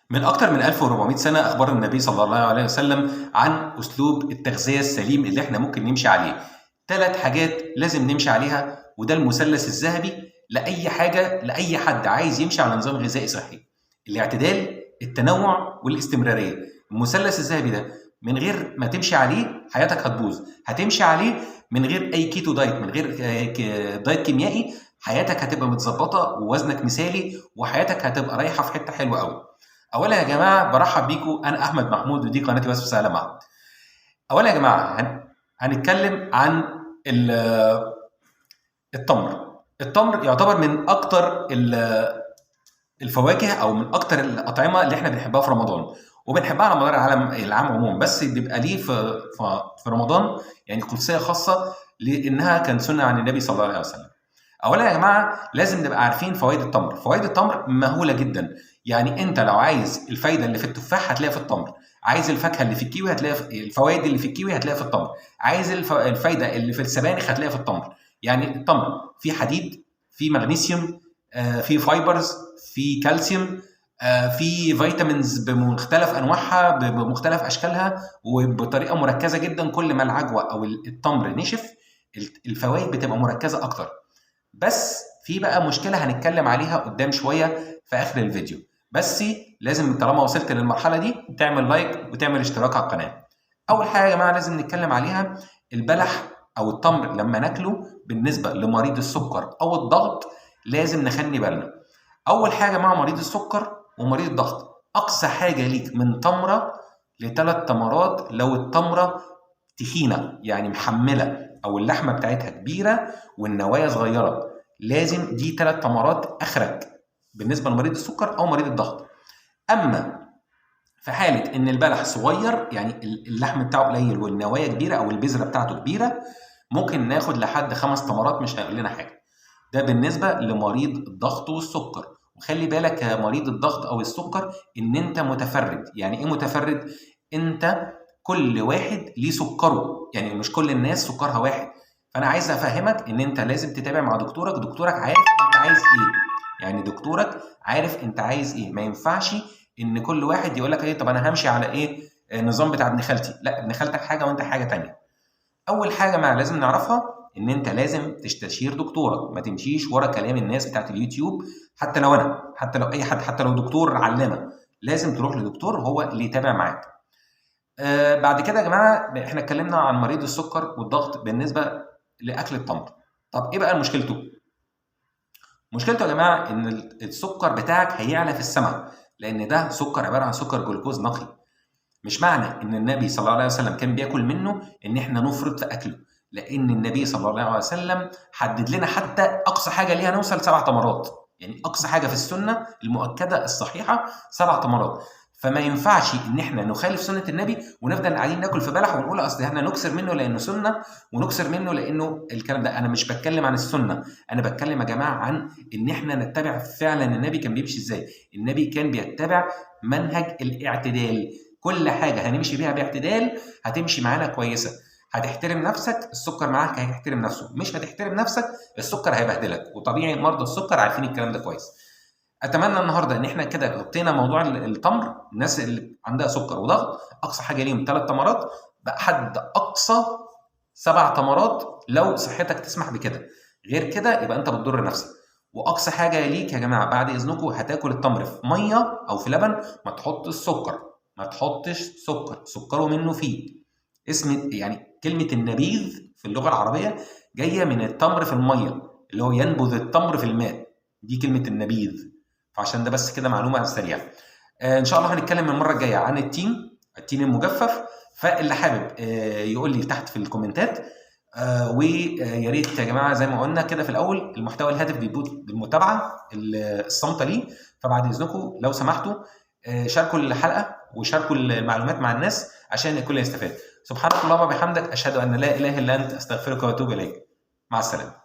من أكتر من 1400 سنة أخبر النبي صلى الله عليه وسلم عن أسلوب التغذية السليم اللي احنا ممكن نمشي عليه. 3 حاجات لازم نمشي عليها، وده المثلث الذهبي لأي حاجة لأي حد عايز يمشي على نظام غذائي صحي: الاعتدال، التنوع، والاستمرارية. المثلث الذهبي ده من غير ما تمشي عليه حياتك هتبوظ. هتمشي عليه من غير أي كيتو دايت، من غير دايت كيميائي، حياتك هتبقى متظبطة ووزنك مثالي وحياتك هتبقى رايحة في حتة حلوة قوي. اولا يا جماعه برحب بيكم، انا احمد محمود ودي قناتي وصفه سهله معاكم. اولا يا جماعه هنتكلم عن التمر. التمر يعتبر من اكتر الفواكه او من اكتر الاطعمه اللي احنا بنحبها في رمضان، وبنحبها على مدار العام عموما، بس بيبقى ليه في رمضان يعني قدسيه خاصه لانها كان سنه عن النبي صلى الله عليه وسلم. اولا يا جماعه لازم نبقى عارفين فوائد التمر. فوائد التمر مهوله جدا. يعني انت لو عايز الفايده اللي في التفاح هتلاقيها في التمر، عايز الفاكهه اللي في الكيوي هتلاقيها الفوائد اللي في الكيوي هتلاقيها في التمر، عايز الفايده اللي في السبانخ هتلاقيها في التمر. يعني التمر فيه حديد، فيه مغنيسيوم، فيه فايبرز، فيه كالسيوم، في فيتامينز بمختلف انواعها بمختلف اشكالها وبطريقه مركزه جدا. كل ما العجوه او التمر نشف الفوائد بتبقى مركزه اكتر. بس في بقى مشكله هنتكلم عليها قدام شويه في اخر الفيديو، بس لازم طالما وصلت للمرحله دي تعمل لايك وتعمل اشتراك على القناه. اول حاجه يا جماعه لازم نتكلم عليها البلح او التمر لما ناكله بالنسبه لمريض السكر او الضغط لازم نخلي بالنا. اول حاجه مع مريض السكر ومريض الضغط، اقصى حاجه ليك من تمره ل3 تمرات لو التمره تخينه يعني محمله او اللحمه بتاعتها كبيره والنوايا صغيره، لازم دي 3 تمرات اخرك بالنسبه لمريض السكر او مريض الضغط. اما في حاله ان البلح صغير يعني اللحم بتاعه قليل والنوايا كبيره او البذره بتاعته كبيره ممكن ناخد لحد 5 تمرات مش هيقول لنا حاجه. ده بالنسبه لمريض الضغط والسكر. وخلي بالك يا مريض الضغط او السكر ان انت متفرد. يعني ايه متفرد؟ انت كل واحد ليه سكره، يعني مش كل الناس سكرها واحد. فانا عايز افهمك ان انت لازم تتابع مع دكتورك. دكتورك عارف انت عايز ايه، يعني دكتورك عارف انت عايز ايه. ما ينفعش ان كل واحد يقول لك ايه طب انا همشي على ايه النظام بتاع ابن خالتي. لا، ابن خالتك حاجه وانت حاجه تانية. اول حاجه ما لازم نعرفها ان انت لازم تستشير دكتورك، ما تمشيش ورا كلام الناس بتاعت اليوتيوب. حتى لو انا، حتى لو اي حد، حتى لو دكتور علامه، لازم تروح لدكتور هو اللي يتابع معاك. بعد كده يا جماعه احنا اتكلمنا عن مريض السكر والضغط بالنسبه لاكل التمر. طب ايه بقى مشكلته؟ مشكلته يا جماعه ان السكر بتاعك هيعلى في السماء، لان ده سكر عباره عن سكر جلوكوز نقي. مش معنى ان النبي صلى الله عليه وسلم كان بياكل منه ان احنا نفرط في اكله، لان النبي صلى الله عليه وسلم حدد لنا حتى اقصى حاجه ليها نوصل 7 تمرات. يعني اقصى حاجه في السنه المؤكده الصحيحه 7 تمرات. فما ينفعش ان احنا نخالف سنه النبي ونفضل قاعدين ناكل في بلح ونقول اصل احنا نكسر منه لانه سنه ونكسر منه لانه الكلام ده. انا مش بتكلم عن السنه، انا بتكلم يا جماعه عن ان احنا نتبع فعلا النبي كان بيمشي ازاي. النبي كان بيتبع منهج الاعتدال. كل حاجه هنمشي بيها باعتدال هتمشي معانا كويسه. هتحترم نفسك السكر معاك هيحترم نفسه، مش هتحترم نفسك السكر هيبهدلك. وطبيعي مرضى السكر عارفين الكلام ده كويس. اتمنى النهارده ان احنا كده غطينا موضوع التمر. الناس اللي عندها سكر وضغط اقصى حاجه ليهم 3 تمرات، بقى حد اقصى 7 تمرات لو صحتك تسمح بكده. غير كده يبقى انت بتضر نفسك. واقصى حاجه ليك يا جماعه بعد اذنكم هتاكل التمر في ميه او في لبن، ما تحطش سكر، ما تحطش سكر، سكره منه فيه. اسم يعني كلمه النبيذ في اللغه العربيه جايه من التمر في الميه، اللي هو ينبذ التمر في الماء، دي كلمه النبيذ. فعشان ده بس كده معلومه سريعه. ان شاء الله هنتكلم المره الجايه عن التين المجفف. فاللي حابب يقول لي تحت في الكومنتات. ويا ريت يا جماعه زي ما قلنا كده في الاول المحتوى الهادف بيبوت بالمتابعه الصامته ليه. فبعد اذنكم لو سمحتوا شاركوا الحلقه وشاركوا المعلومات مع الناس عشان الكل يستفاد. سبحانك اللهم وبحمدك اشهد ان لا اله الا انت استغفرك واتوب اليك. مع السلامه.